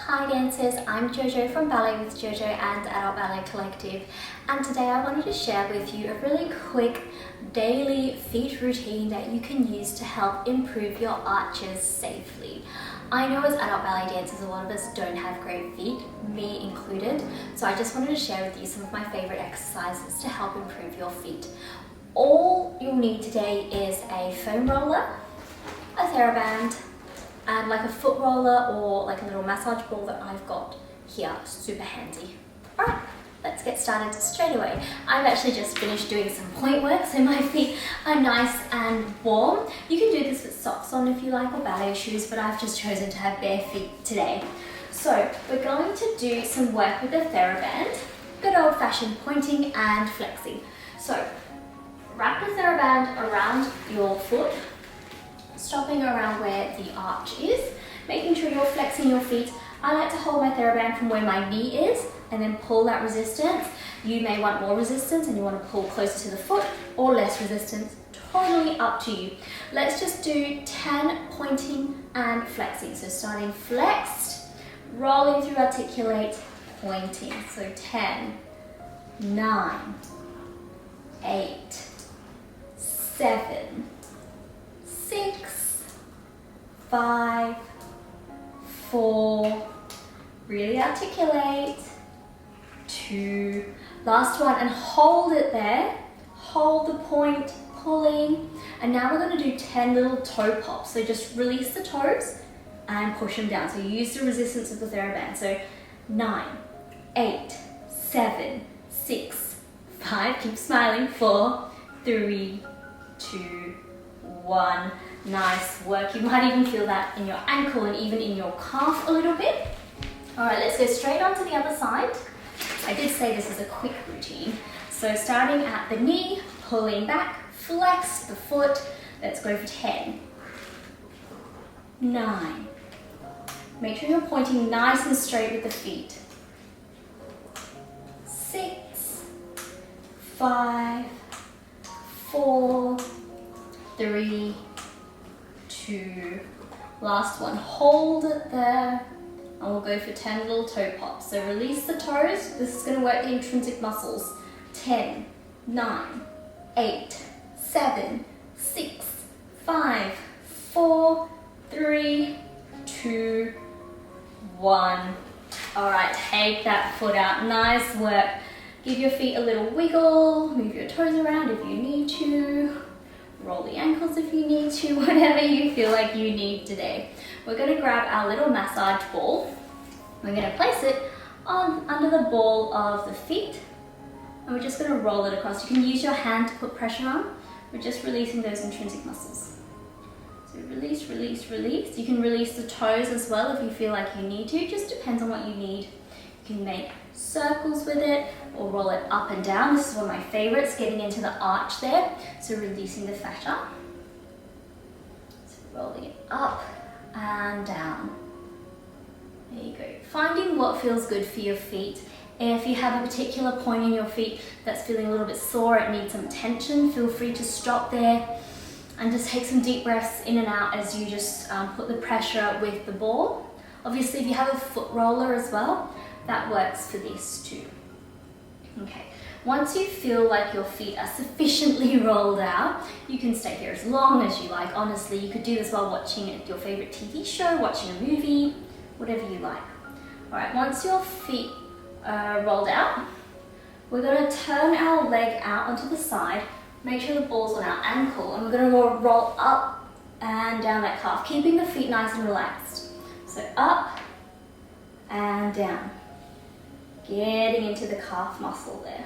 Hi dancers, I'm Jojo from Ballet with Jojo and Adult Ballet Collective, and today I wanted to share with you a really quick daily feet routine that you can use to help improve your arches safely. I know as adult ballet dancers a lot of us don't have great feet, me included, so I just wanted to share with you some of my favorite exercises to help improve your feet. All you'll need today is a foam roller, a TheraBand, and like a foot roller or like a little massage ball that I've got here, super handy. Alright, let's get started straight away. I've actually just finished doing some point work, so my feet are nice and warm. You can do this with socks on if you like, or ballet shoes, but I've just chosen to have bare feet today. So we're going to do some work with the TheraBand, good old-fashioned pointing and flexing. So wrap the TheraBand around your foot, stopping around where the arch is, making sure you're flexing your feet. I like to hold my TheraBand from where my knee is and then pull that resistance. You may want more resistance and you want to pull closer to the foot, or less resistance, totally up to you. Let's just do 10 pointing and flexing. So starting flexed, rolling through articulate, pointing. So 10, 9, 8, 7, 6, 5, 4, really articulate, 2, last one, and hold it there, hold the point, pulling, and now we're going to do 10 little toe pops. So just release the toes and push them down. So you use the resistance of the TheraBand. So 9, 8, 7, 6, 5, keep smiling, 4, 3, 2, 1. Nice work. You might even feel that in your ankle and even in your calf a little bit. All right, let's go straight on to the other side. I did say this is a quick routine. So starting at the knee, pulling back, flex the foot. Let's go for 10, 9. Make sure you're pointing nice and straight with the feet. 6, 5, 4, 3, 2, last one, hold it there, and we'll go for 10 little toe pops. So release the toes, this is going to work the intrinsic muscles. 10, 9, 8, 7, 6, 5, 4, 3, 2, 1. Alright, take that foot out, nice work. Give your feet a little wiggle, move your toes around if you need to. Roll the ankles if you need to, whatever you feel like you need today. We're going to grab our little massage ball. We're going to place it on under the ball of the feet, and we're just going to roll it across. You can use your hand to put pressure on. We're just releasing those intrinsic muscles. So release, release, release. You can release the toes as well if you feel like you need to. It just depends on what you need. You can make circles with it or roll it up and down. This is one of my favorites, getting into the arch there. So releasing the fascia. So rolling it up and down. There you go. Finding what feels good for your feet. If you have a particular point in your feet that's feeling a little bit sore, it needs some tension, feel free to stop there and just take some deep breaths in and out as you just put the pressure with the ball. Obviously, if you have a foot roller as well, that works for this too. Okay, once you feel like your feet are sufficiently rolled out, you can stay here as long as you like. Honestly, you could do this while watching your favorite TV show, watching a movie, whatever you like. All right, once your feet are rolled out, we're going to turn our leg out onto the side, make sure the ball's on our ankle, and we're going to roll up and down that calf, keeping the feet nice and relaxed. So up and down. Getting into the calf muscle there.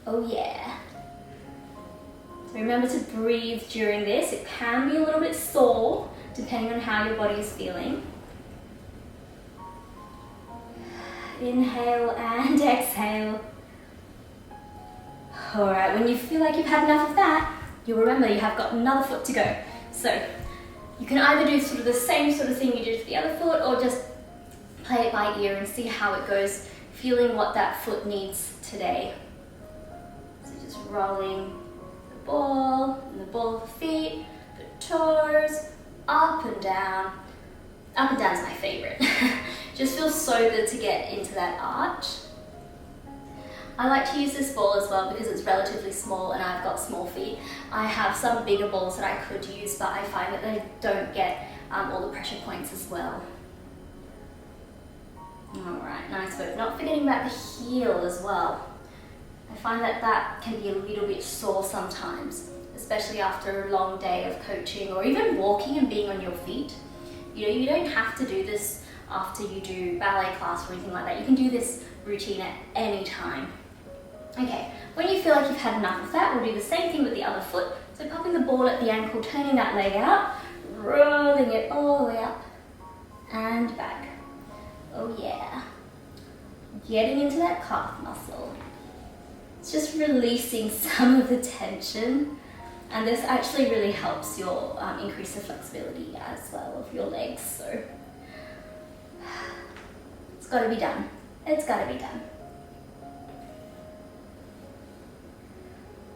Oh yeah. So remember to breathe during this. It can be a little bit sore depending on how your body is feeling. Inhale and exhale. Alright, when you feel like you've had enough of that, you'll remember you have got another foot to go. So you can either do sort of the same sort of thing you did for the other foot, or just play it by ear and see how it goes, feeling what that foot needs today. So just rolling the ball and the ball of the feet, the toes, up and down. Up and down is my favorite. Just feels so good to get into that arch. I like to use this ball as well because it's relatively small and I've got small feet. I have some bigger balls that I could use, but I find that they don't get all the pressure points as well. Alright, nice work. Not forgetting about the heel as well. I find that that can be a little bit sore sometimes, especially after a long day of coaching or even walking and being on your feet. You know, you don't have to do this after you do ballet class or anything like that. You can do this routine at any time. Okay, when you feel like you've had enough of that, we'll do the same thing with the other foot. So popping the ball at the ankle, turning that leg out, rolling it all the way up and back. Oh yeah. Getting into that calf muscle. It's just releasing some of the tension. And this actually really helps your increase the flexibility as well of your legs. So it's got to be done. It's got to be done.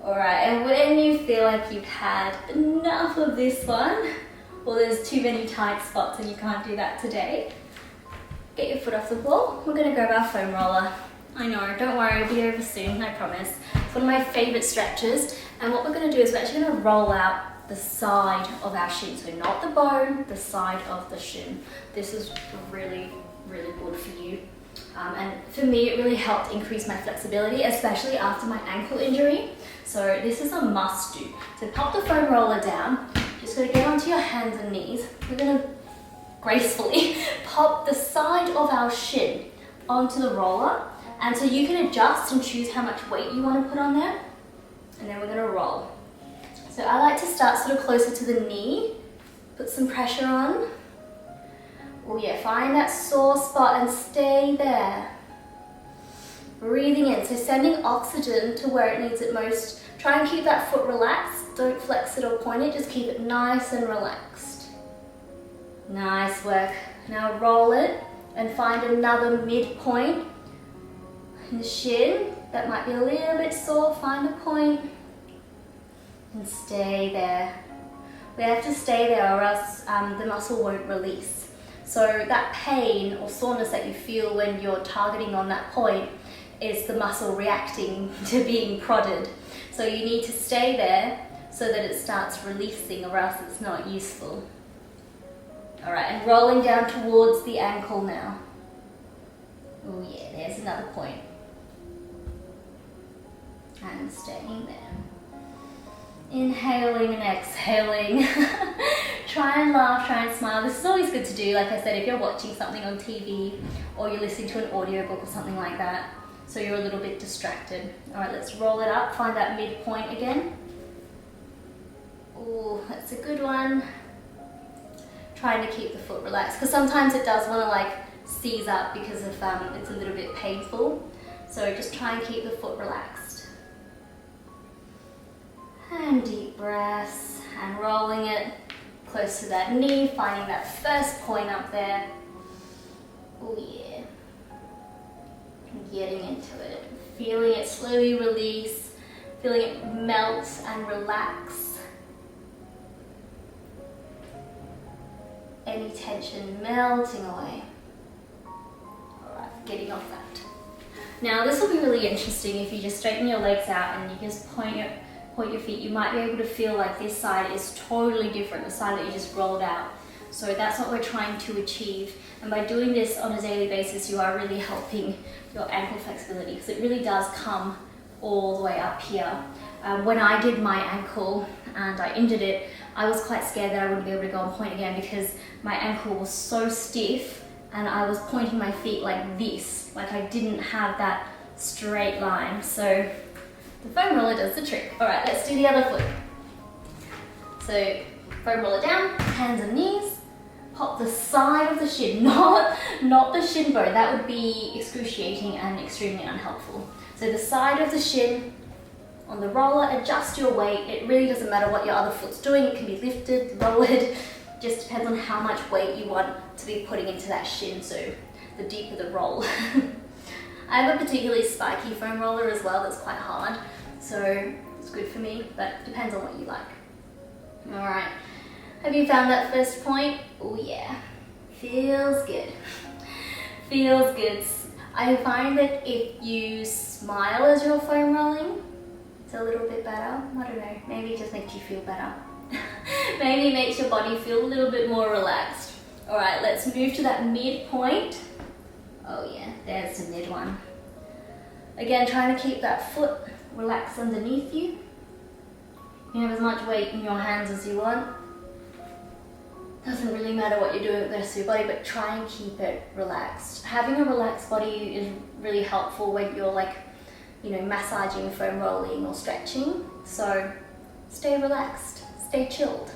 Alright, and when you feel like you've had enough of this one, or there's too many tight spots and you can't do that today, get your foot off the ball. We're going to grab our foam roller. I know, don't worry, it'll be over soon, I promise. It's one of my favourite stretches, and what we're going to do is we're actually going to roll out the side of our shin. So not the bone, the side of the shin. This is really, really good for you. And for me, it really helped increase my flexibility, especially after my ankle injury. So this is a must do. So pop the foam roller down, just going to get onto your hands and knees. We're going to gracefully pop the side of our shin onto the roller. And so you can adjust and choose how much weight you want to put on there. And then we're going to roll. So I like to start sort of closer to the knee, put some pressure on. Oh yeah, find that sore spot and stay there. Breathing in, so sending oxygen to where it needs it most. Try and keep that foot relaxed. Don't flex it or point it, just keep it nice and relaxed. Nice work. Now roll it and find another midpoint in the shin. That might be a little bit sore, find a point and stay there. We have to stay there or else the muscle won't release. So that pain or soreness that you feel when you're targeting on that point is the muscle reacting to being prodded. So you need to stay there so that it starts releasing or else it's not useful. Alright, and rolling down towards the ankle now. Oh yeah, there's another point. And staying there. Inhaling and exhaling. Try and laugh, try and smile. This is always good to do, like I said, if you're watching something on TV or you're listening to an audiobook or something like that, so you're a little bit distracted. Alright, let's roll it up, find that midpoint again. Oh, that's a good one. Trying to keep the foot relaxed, because sometimes it does want to like seize up because of it's a little bit painful. So just try and keep the foot relaxed. And deep breaths, and rolling it close to that knee, finding that first point up there. Oh yeah. Getting into it, feeling it slowly release, feeling it melt and relax. Any tension melting away. Alright, getting off that. Now this will be really interesting if you just straighten your legs out and you just point your feet. You might be able to feel like this side is totally different, the side that you just rolled out. So that's what we're trying to achieve. And by doing this on a daily basis, you are really helping your ankle flexibility, because it really does come all the way up here. When I did my ankle and I injured it, I was quite scared that I wouldn't be able to go and point again because my ankle was so stiff and I was pointing my feet like this, like I didn't have that straight line. So the foam roller does the trick. All right, let's do the other foot. So foam roller down, hands and knees. Pop the side of the shin, not the shin bone. That would be excruciating and extremely unhelpful. So the side of the shin on the roller, adjust your weight. It really doesn't matter what your other foot's doing. It can be lifted, lowered, just depends on how much weight you want to be putting into that shin, so the deeper the roll. I have a particularly spiky foam roller as well that's quite hard, so it's good for me, but it depends on what you like. Alright. Have you found that first point? Oh yeah, feels good. Feels good. I find that if you smile as you're foam rolling, it's a little bit better. I don't know, maybe it just makes you feel better. Maybe it makes your body feel a little bit more relaxed. All right, let's move to that midpoint. Oh yeah, there's the mid one. Again, trying to keep that foot relaxed underneath you. You can have as much weight in your hands as you want. Doesn't really matter what you're doing with the rest of your body, but try and keep it relaxed. Having a relaxed body is really helpful when you're like, you know, massaging, foam rolling or stretching. So stay relaxed, stay chilled.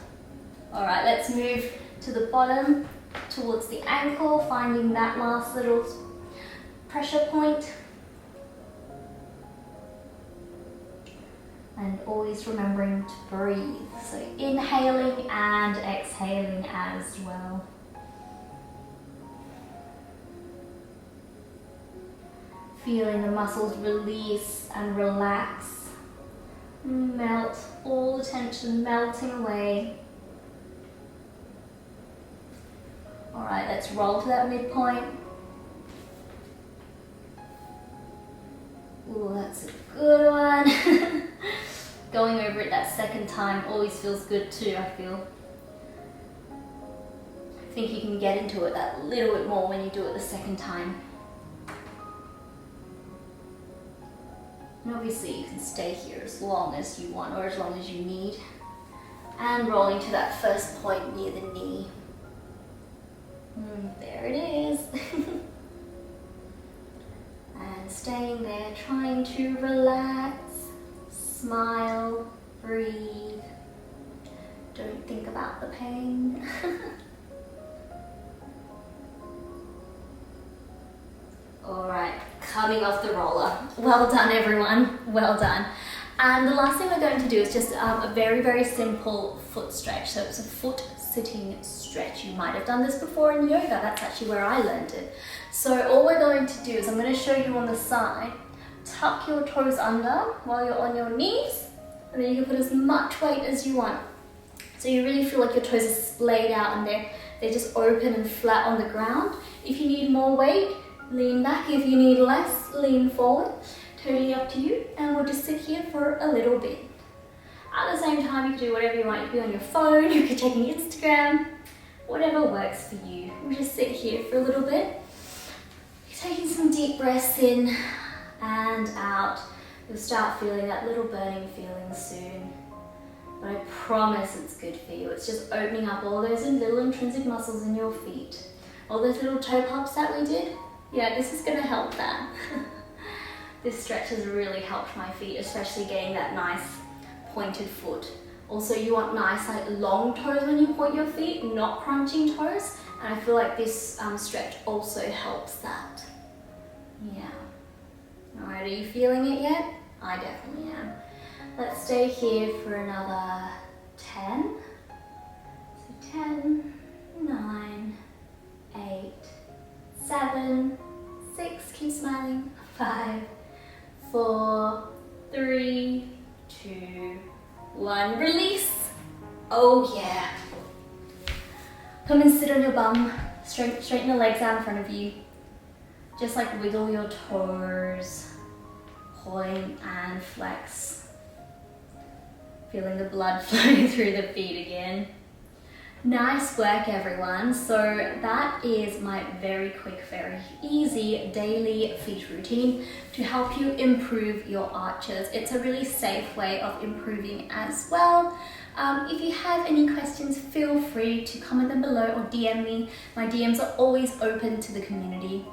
All right, let's move to the bottom towards the ankle, finding that last little pressure point. And always remembering to breathe. So inhaling and exhaling as well. Feeling the muscles release and relax. Melt, all the tension melting away. All right, let's roll to that midpoint. Ooh, that's a good one. Going over it that second time always feels good too, I feel. I think you can get into it that little bit more when you do it the second time. And obviously you can stay here as long as you want or as long as you need. And rolling to that first point near the knee. There it is. And staying there, trying to relax. Smile, breathe, don't think about the pain. All right, coming off the roller. Well done everyone, well done. And the last thing we're going to do is just a very, very simple foot stretch. So it's a foot sitting stretch. You might have done this before in yoga, that's actually where I learned it. So all we're going to do is I'm going to show you on the side. Tuck your toes under while you're on your knees, and then you can put as much weight as you want. So you really feel like your toes are splayed out and they're just open and flat on the ground. If you need more weight, lean back. If you need less, lean forward. Totally up to you. And we'll just sit here for a little bit. At the same time, you can do whatever you want. You can be on your phone, you can check Instagram, whatever works for you. We'll just sit here for a little bit. Taking some deep breaths in and out. You'll start feeling that little burning feeling soon. But I promise it's good for you. It's just opening up all those little intrinsic muscles in your feet. All those little toe pops that we did. Yeah, this is going to help that. This stretch has really helped my feet, especially getting that nice pointed foot. Also, you want nice like long toes when you point your feet, not crunching toes. And I feel like this stretch also helps that. Yeah. Alright, are you feeling it yet? I definitely am. Let's stay here for another 10. So 10, 9, 8, 7, 6, keep smiling, 5, 4, 3, 2, 1, release. Oh yeah. Come and sit on your bum, straighten your legs out in front of you. Just like wiggle your toes, point and flex. Feeling the blood flowing through the feet again. Nice work everyone. So that is my very quick, very easy daily feet routine to help you improve your arches. It's a really safe way of improving as well. If you have any questions, feel free to comment them below or DM me. My DMs are always open to the community.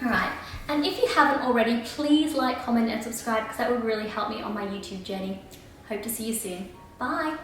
Alright, and if you haven't already, please like, comment and subscribe because that would really help me on my YouTube journey. Hope to see you soon. Bye!